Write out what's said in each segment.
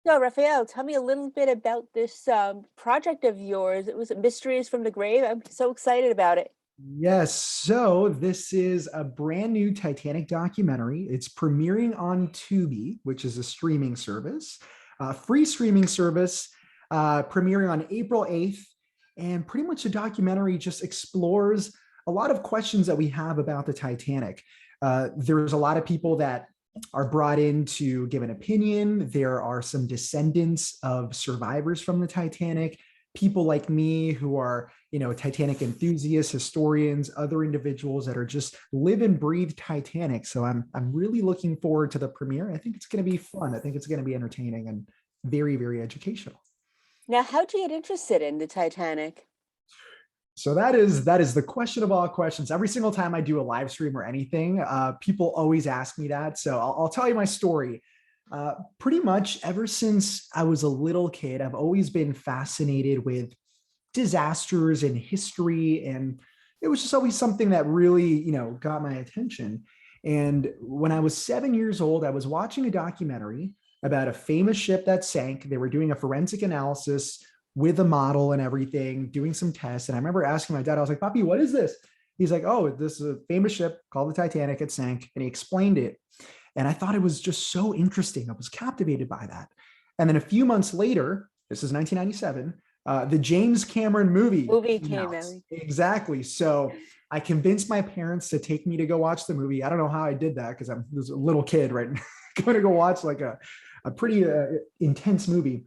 So, Rafael, tell me a little bit about this project of yours. It was Mysteries from the Grave. I'm so excited about it. Yes, so this is a brand new Titanic documentary. It's premiering on Tubi, which is a streaming service, free streaming service, premiering on April 8th. And pretty much the documentary just explores a lot of questions that we have about the Titanic. There's a lot of people that are brought in to give an opinion. There are some descendants of survivors from the Titanic, people like me who are Titanic enthusiasts, historians, other individuals that are just live and breathe Titanic. So I'm really looking forward to the premiere. I think it's going to be fun. I think it's going to be entertaining and very, very educational. Now, how'd you get interested in the Titanic? So that is the question of all questions. Every single time I do a live stream or anything, people always ask me that. So I'll tell you my story. Pretty much ever since I was a little kid, I've always been fascinated with disasters and history, and it was just always something that really got my attention. And when I was 7 years old, I was watching a documentary about a famous ship that sank. They were doing a forensic analysis with a model and everything, doing some tests. And I remember asking my dad, I was like, Papi, what is this? He's like, oh, this is a famous ship called the Titanic. It sank. And he explained it. And I thought it was just so interesting. I was captivated by that. And then a few months later, this is 1997, the James Cameron movie Movie came came out. out. Exactly. So I convinced my parents to take me to go watch the movie. I don't know how I did that because I was a little kid, right? Going to go watch like a pretty intense movie.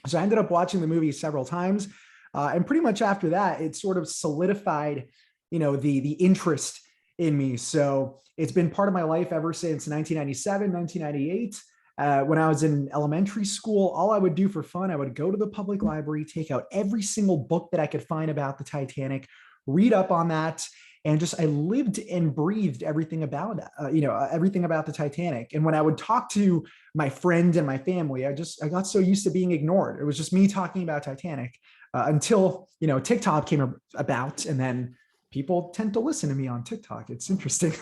So I ended up watching the movie several times. And pretty much after that, it sort of solidified, the interest in me. So it's been part of my life ever since 1997, 1998. When I was in elementary school, all I would do for fun, I would go to the public library, take out every single book that I could find about the Titanic, read up on that, and just I lived and breathed everything about everything about the Titanic. And when I would talk to my friends and my family, I got so used to being ignored. It was just me talking about Titanic until TikTok came about, and then people tend to listen to me on TikTok. It's interesting.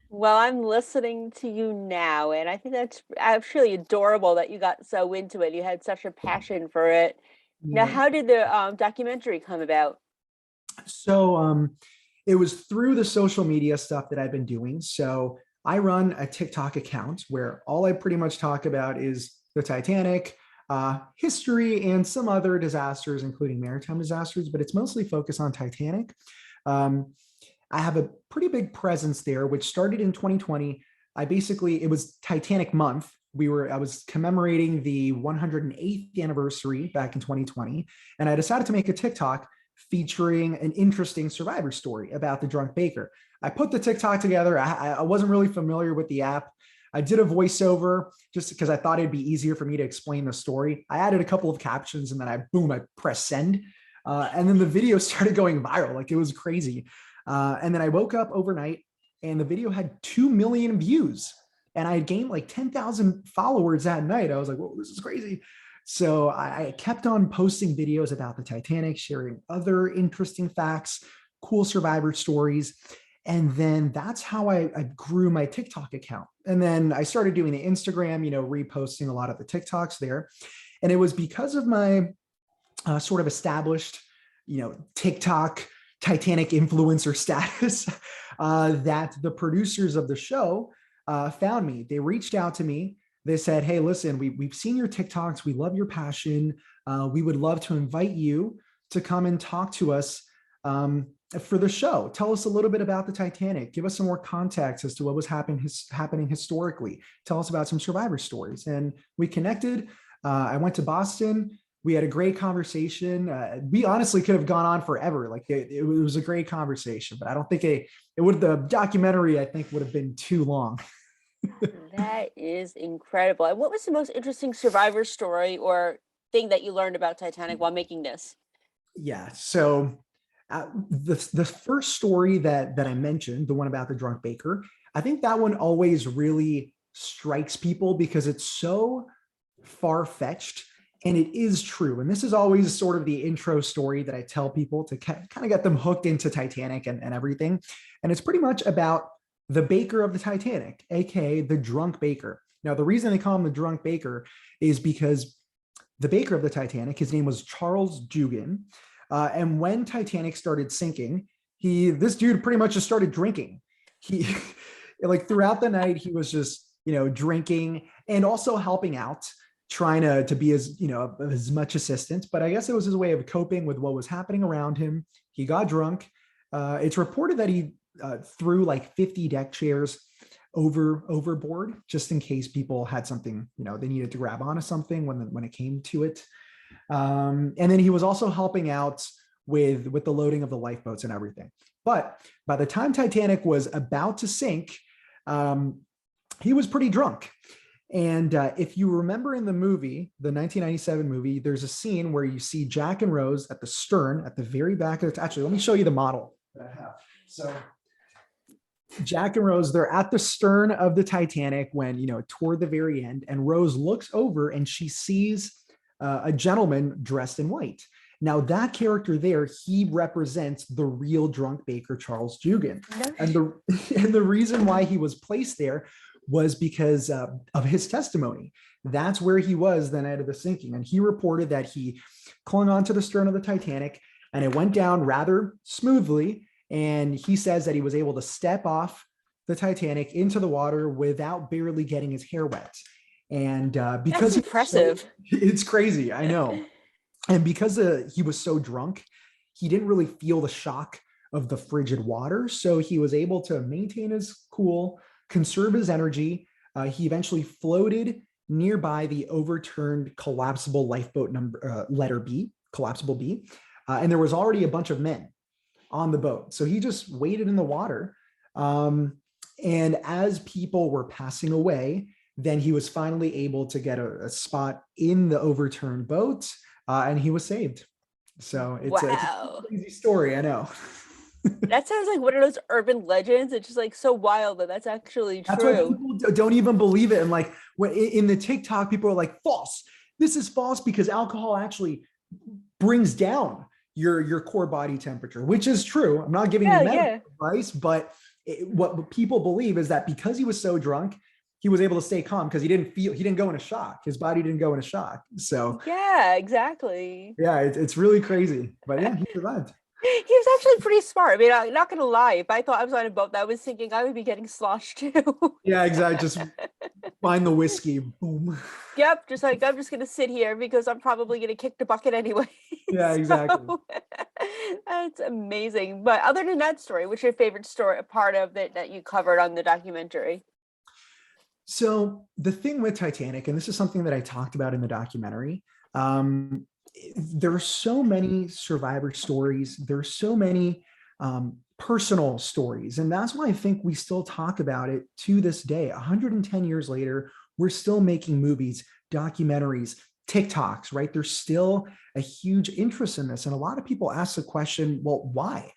Well, I'm listening to you now, and I think that's actually adorable that you got so into it. You had such a passion for it. Now, Yeah. how did the documentary come about? So it was through the social media stuff that I've been doing. So I run a TikTok account where all I pretty much talk about is the Titanic, history, and some other disasters, including maritime disasters, but it's mostly focused on Titanic. Um, I have a pretty big presence there, which started in 2020. It was Titanic month. I was commemorating the 108th anniversary back in 2020. And I decided to make a TikTok featuring an interesting survivor story about the drunk baker. I put the TikTok together. I wasn't really familiar with the app. I did a voiceover just because I thought it'd be easier for me to explain the story. I added a couple of captions and then I pressed send. And then the video started going viral. Like it was crazy. And then I woke up overnight and the video had 2 million views and I had gained like 10,000 followers that night. I was like, whoa, this is crazy. So I kept on posting videos about the Titanic, sharing other interesting facts, cool survivor stories. And then that's how I grew my TikTok account. And then I started doing the Instagram, reposting a lot of the TikToks there. And it was because of my sort of established, TikTok Titanic influencer status that the producers of the show found me. They reached out to me. They said, hey, listen, we've seen your TikToks. We love your passion. We would love to invite you to come and talk to us for the show. Tell us a little bit about the Titanic. Give us some more context as to what was happening historically. Tell us about some survivor stories. And we connected. I went to Boston. We had a great conversation. We honestly could have gone on forever. Like it was a great conversation, but I don't think the documentary, I think, would have been too long. That is incredible. And what was the most interesting survivor story or thing that you learned about Titanic while making this? Yeah. So the first story that I mentioned, the one about the drunk baker, I think that one always really strikes people because it's so far-fetched and it is true. And this is always sort of the intro story that I tell people to kind of get them hooked into Titanic and everything. And it's pretty much about the baker of the Titanic, aka the drunk baker. Now, the reason they call him the drunk baker is because the baker of the Titanic, his name was Charles Dugan. And when Titanic started sinking, this dude pretty much just started drinking. He like throughout the night, he was just, drinking and also helping out, trying to be as, as much assistance. But I guess it was his way of coping with what was happening around him. He got drunk. It's reported that he threw like 50 deck chairs overboard just in case people had something, they needed to grab onto something when it came to it. And then he was also helping out with the loading of the lifeboats and everything. But by the time Titanic was about to sink, he was pretty drunk. And if you remember in the movie, the 1997 movie, there's a scene where you see Jack and Rose at the stern, at the very back of actually, let me show you the model that I have. So Jack and Rose, they're at the stern of the Titanic when, toward the very end, and Rose looks over and she sees a gentleman dressed in white. Now that character there, he represents the real drunk baker, Charles Dugan. No. And the reason why he was placed there was because of his testimony. That's where he was the night of the sinking. And he reported that he clung onto the stern of the Titanic and it went down rather smoothly. And he says that he was able to step off the Titanic into the water without barely getting his hair wet. And because that's impressive. It's crazy, I know. And because he was so drunk, he didn't really feel the shock of the frigid water. So he was able to maintain his cool, conserve his energy. He eventually floated nearby the overturned collapsible lifeboat letter B, collapsible B. And there was already a bunch of men on the boat. So he just waited in the water. And as people were passing away, then he was finally able to get a spot in the overturned boat, and he was saved. So it's a crazy story, I know. That sounds like one of those urban legends. It's just like so wild that that's actually true. That's why people don't even believe it. And like when in the TikTok, people are like, false. This is false because alcohol actually brings down your core body temperature, which is true. I'm not giving you medical advice, but what people believe is that because he was so drunk, he was able to stay calm because he didn't go in a shock. His body didn't go in a shock. So yeah, exactly. Yeah, it's really crazy. But yeah, he survived. He was actually pretty smart. I mean, I'm not gonna lie. If I thought I was on a boat, I was thinking I would be getting sloshed too. Yeah, exactly. Just find the whiskey. Boom. Yep. Just like I'm just gonna sit here because I'm probably gonna kick the bucket anyway. Yeah, exactly. That's amazing. But other than that story, what's your favorite story, part of it that you covered on the documentary? So the thing with Titanic, and this is something that I talked about in the documentary, there are so many survivor stories. There's so many personal stories. And that's why I think we still talk about it to this day. 110 years later, we're still making movies, documentaries, TikToks, right? There's still a huge interest in this. And a lot of people ask the question, well, why?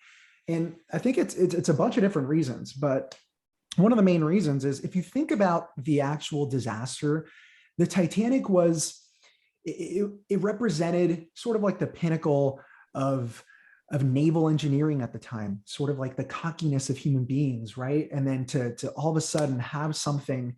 And I think it's a bunch of different reasons, but one of the main reasons is if you think about the actual disaster, the Titanic it represented sort of like the pinnacle of naval engineering at the time, sort of like the cockiness of human beings, right? And then to all of a sudden have something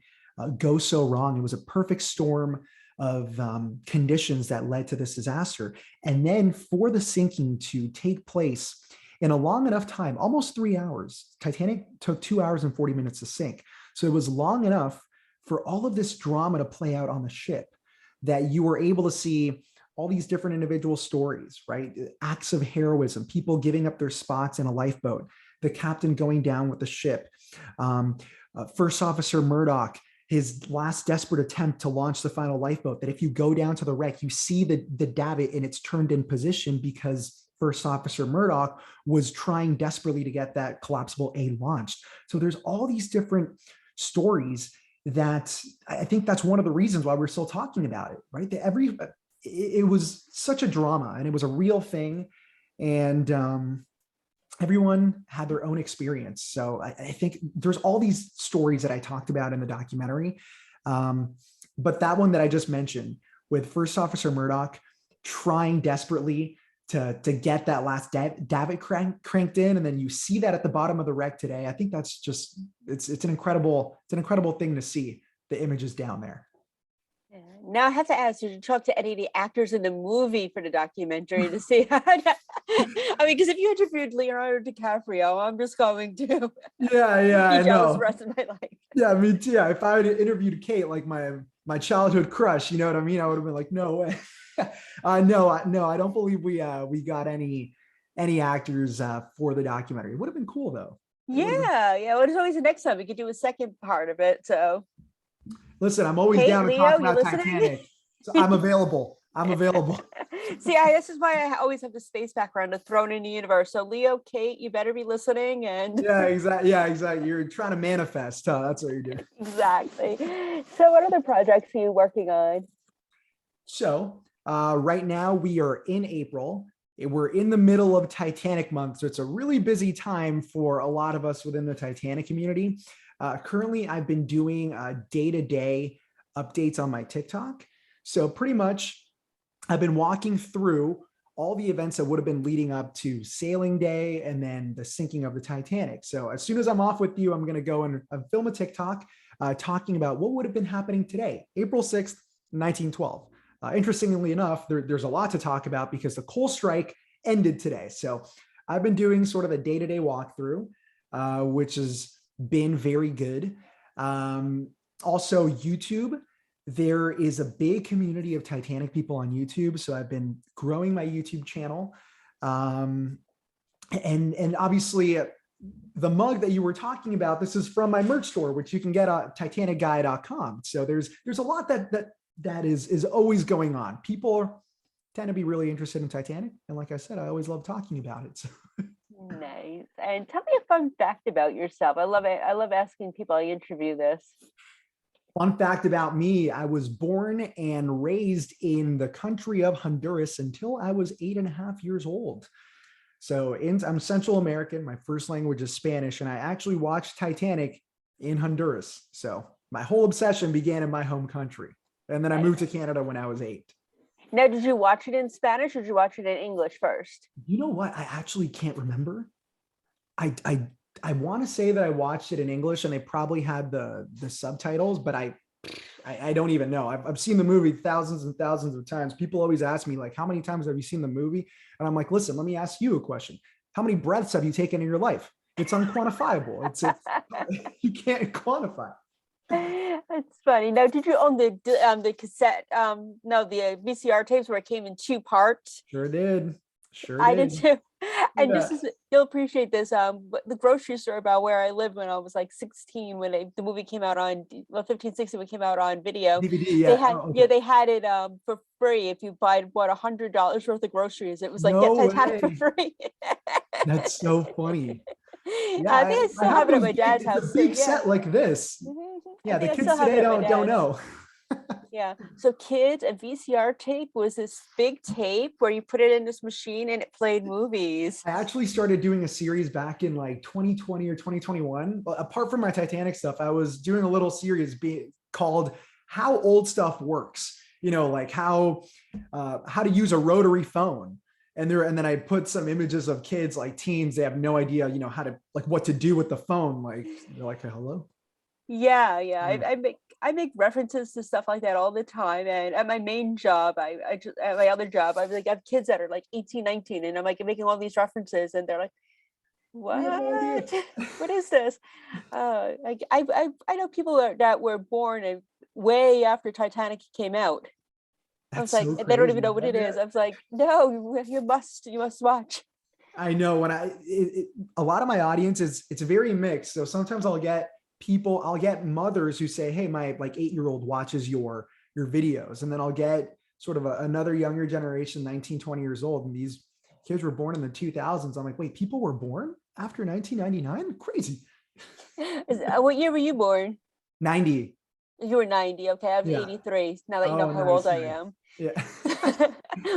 go so wrong. It was a perfect storm of conditions that led to this disaster. And then for the sinking to take place in a long enough time, almost 3 hours. Titanic took 2 hours and 40 minutes to sink. So it was long enough for all of this drama to play out on the ship that you were able to see all these different individual stories, right? Acts of heroism, people giving up their spots in a lifeboat, the captain going down with the ship, First Officer Murdoch, his last desperate attempt to launch the final lifeboat, that if you go down to the wreck, you see the davit and it's turned in position because First Officer Murdoch was trying desperately to get that collapsible A launched. So there's all these different stories that I think that's one of the reasons why we're still talking about it, right? It was such a drama and it was a real thing. And everyone had their own experience. So I think there's all these stories that I talked about in the documentary. But that one that I just mentioned with First Officer Murdoch trying desperately to get that last davit cranked in, and then you see that at the bottom of the wreck today. I think that's just it's an incredible thing to see the images down there. Yeah. Now I have to ask, did you talk to any of the actors in the movie for the documentary to see how I mean, because if you interviewed Leonardo DiCaprio, I'm just going to Yeah, be I jealous the know. rest of my life. Yeah, me too. Yeah, if I had interviewed Kate, like my childhood crush, you know what I mean? I would have been like, no way. No, I don't believe we got any actors for the documentary. It would have been cool though. It would have been. Yeah, yeah. Well, it's always the next time we could do a second part of it. So, Listen, I'm always Kate, down to Leo, talk you about listening? Titanic. So I'm available. I'm available. See, this is why I always have the space background to thrown in the universe. So, Leo, Kate, you better be listening. And Yeah, exactly. Yeah, exactly. You're trying to manifest, huh? That's what you're doing. exactly. So, what other projects are you working on? So right now we are in April. We're in the middle of Titanic month, so it's a really busy time for a lot of us within the Titanic community. Currently, I've been doing day-to-day updates on my TikTok. So pretty much, I've been walking through all the events that would have been leading up to sailing day and then the sinking of the Titanic. So as soon as I'm off with you, I'm going to go and film a TikTok talking about what would have been happening today, April 6th, 1912. Interestingly enough, there's a lot to talk about because the coal strike ended today. So I've been doing sort of a day-to-day walkthrough, which has been very good. Also, YouTube. There is a big community of Titanic people on YouTube. So I've been growing my YouTube channel. And obviously, the mug that you were talking about, this is from my merch store, which you can get at titanicguy.com. So there's a lot that is always going on. People tend to be really interested in Titanic, and like I said, I always love talking about it. So. Nice. And tell me a fun fact about yourself. I love it. I love asking people I interview this. Fun fact about me, I was born and raised in the country of Honduras until I was 8.5 years old. So I'm Central American. My first language is Spanish, and I actually watched Titanic in Honduras. So my whole obsession began in my home country. And then I moved to Canada when I was 8. Now, did you watch it in Spanish or did you watch it in English first? You know what? I actually can't remember. I want to say that I watched it in English and they probably had the subtitles, but I don't even know. I've seen the movie thousands and thousands of times. People always ask me like, how many times have you seen the movie? And I'm like, listen, let me ask you a question. How many breaths have you taken in your life? It's unquantifiable. It's you can't quantify. That's funny. Now, did you own the cassette? No, the VCR tapes where it came in two parts. Sure did. Sure I did did. too. And Yeah. this is you'll appreciate this. The grocery store about where I lived when I was like 16, when the movie came out on 15, 16, when it came out on video, DVD. they Yeah. had Oh, okay. they had it for free if you buy what $100 worth of groceries. It was like get No Titanic for way. free. That's so funny. Yeah, I think I I still have have it at those my big. dad's It's a house too. big Yeah. set like this. I Yeah, the think I still kids have it today at my don't dad's. know. Yeah. So kids, a VCR tape was this big tape where you put it in this machine and it played movies. I actually started doing a series back in like 2020 or 2021. But apart from my Titanic stuff, I was doing a little series called "How Old Stuff Works." You know, like how to use a rotary phone. And then I put some images of kids, like teens. They have no idea, how to like what to do with the phone. Like they're like, hello. Yeah, yeah. Yeah. I make references to stuff like that all the time. And at my main job, I just at my other job, I have kids that are like 18, 19, and I'm like making all these references, and they're like, We have no idea. "What? What is this?" I know people that were born way after Titanic came out. I That's was like, so they don't even crazy. know what it is. I was like, no, you must watch. I know a lot of my audience it's very mixed. So sometimes I'll get mothers who say, hey, my like 8-year-old watches your videos. And then I'll get sort of another younger generation, 19, 20 years old. And these kids were born in the 2000s. I'm like, wait, people were born after 1999? Crazy. What year were you born? 90. You were 90. Okay, I was Yeah. 83. Now that you know Oh, how old nice, I nice. am. Yeah.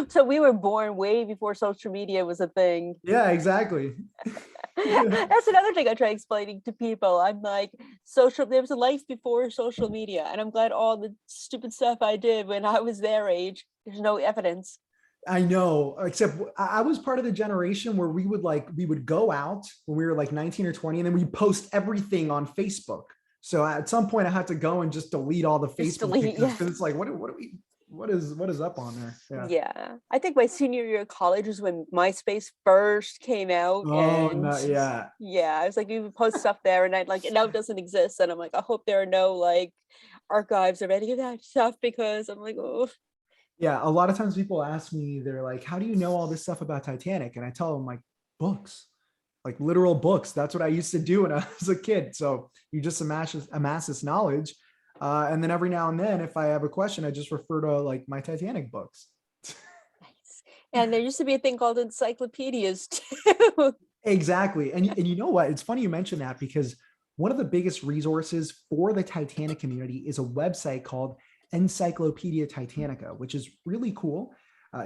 So we were born way before social media was a thing. Yeah, exactly. That's another thing I try explaining to people. I'm like, there was a life before social media, and I'm glad all the stupid stuff I did when I was their age, there's no evidence. I know, except I was part of the generation where we would go out when we were like 19 or 20, and then we post everything on Facebook. So at some point I had to go and just delete all the Just Facebook delete, pictures yeah. because it's like, what is up on there? Yeah. Yeah. I think my senior year of college was when MySpace first came out. Oh And no, yeah. yeah, I was like, you would post stuff there and I'd like, it now doesn't exist. And I'm like, I hope there are no like archives of any of that stuff because I'm like, oh, Yeah. A lot of times people ask me, they're like, how do you know all this stuff about Titanic? And I tell them like books, like literal books. That's what I used to do when I was a kid. So you just amass this knowledge. And then every now and then, if I have a question, I just refer to like my Titanic books. nice. And there used to be a thing called encyclopedias too. Exactly. And you know what? It's funny you mentioned that because one of the biggest resources for the Titanic community is a website called Encyclopedia Titanica, which is really cool.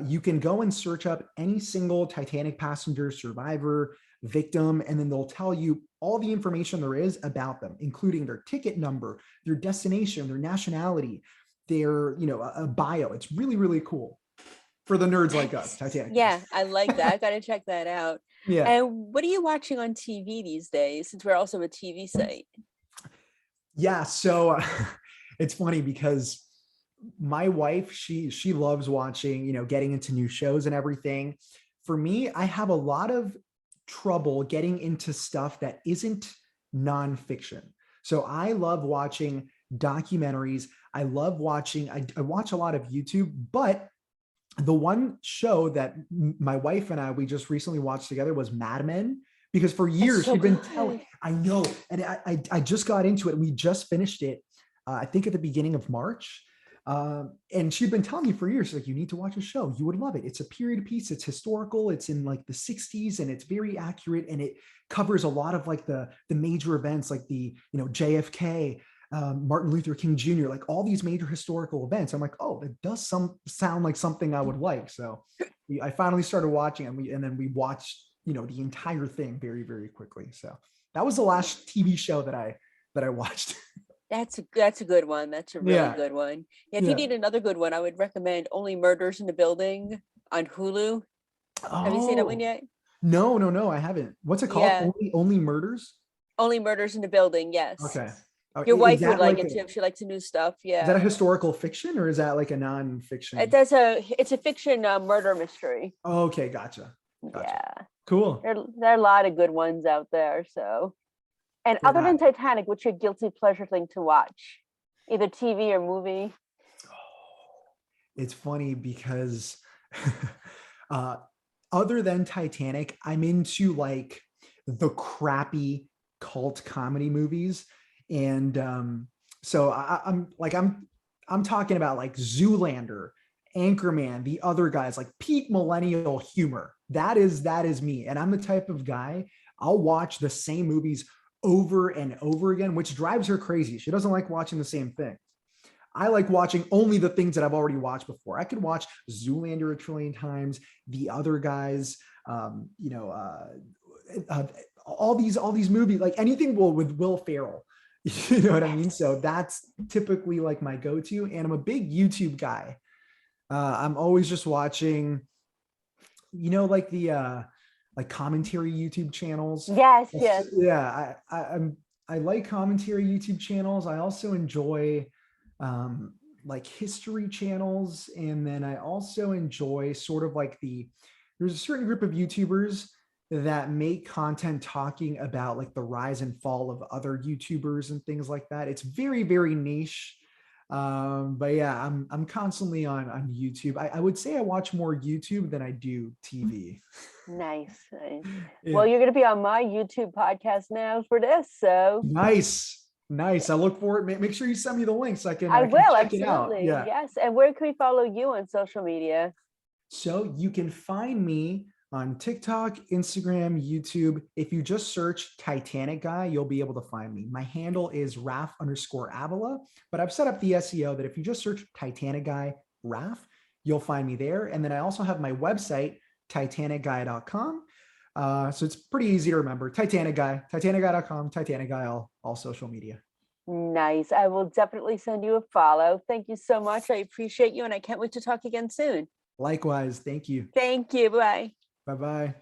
You can go and search up any single Titanic passenger, survivor, victim, and then they'll tell you all the information there is about them, including their ticket number, their destination, their nationality, their, a bio. It's really, really cool for the nerds like us, Titanic Yeah, fans. I like that. I gotta check that out. Yeah. And what are you watching on TV these days, since we're also a TV site? Yeah. So it's funny because my wife, she loves watching, getting into new shows and everything. For me, I have a lot of trouble getting into stuff that isn't nonfiction. So I love watching documentaries. I love watching, I watch a lot of YouTube, but the one show that my wife and we just recently watched together was Mad Men, because for It's years so she'd been good. I know, and I just got into it. We just finished it, I think at the beginning of March. And she'd been telling me for years, she's like, you need to watch a show. You would love it. It's a period piece. It's historical. It's in like the 60s and it's very accurate. And it covers a lot of like the major events like the, JFK, Martin Luther King Jr., like all these major historical events. I'm like, oh, it does sound like something I would like. So I finally started watching and then we watched, the entire thing very, very quickly. So that was the last TV show that I watched. That's a good one. That's a really Yeah. good one. Yeah, if you Yeah. need another good one, I would recommend Only Murders in the Building on Hulu. Have you seen that one Oh, yet? no, I haven't. What's it called? Yeah, Only Murders? Only Murders in the Building. Yes, Okay. Oh, your is wife would that like like it too if she likes the new stuff. is that a Yeah, historical fiction or is that like a non-fiction? it's a fiction murder mystery. Okay, gotcha. Yeah, Cool. there are a lot of good ones out there. So, and other Yeah. than Titanic, what's your guilty pleasure thing to watch? Either TV or movie? It's funny because uh other than Titanic, I'm into like the crappy cult comedy movies. And so I'm talking about like Zoolander, Anchorman, the other guys, like peak millennial humor. That is me. And I'm the type of guy, I'll watch the same movies over and over again, which drives her crazy. She doesn't like watching the same thing. I like watching only the things that I've already watched before. I could watch Zoolander a trillion times, the other guys, um, you know, uh, uh, all these movies, like anything with Will Ferrell. You know what I mean? So that's typically like my go-to. And I'm a big YouTube guy. I'm always just watching, like the like commentary YouTube channels. Yes, yes. Yeah, I like commentary YouTube channels. I also enjoy like history channels, and then I also enjoy sort of like there's a certain group of YouTubers that make content talking about like the rise and fall of other YouTubers and things like that. It's very, very niche. But yeah, I'm constantly on YouTube. I would say I watch more YouTube than I do TV. Nice. Well, Yeah. you're going to be on my YouTube podcast now for this, so Nice. I look forward. Make sure you send me the link so I I can will check it out. absolutely. Yeah. Yes. And where can we follow you on social media? So you can find me on TikTok, Instagram, YouTube. If you just search Titanic Guy, you'll be able to find me. My handle is Raf_Avila, but I've set up the SEO that if you just search Titanic Guy Raf, you'll find me there. And then I also have my website, titanicguy.com. So it's pretty easy to remember. Titanic Guy, titanicguy.com, Titanic Guy, all social media. Nice. I will definitely send you a follow. Thank you so much. I appreciate you, and I can't wait to talk again soon. Likewise. Thank you. Thank you. Bye. Bye-bye.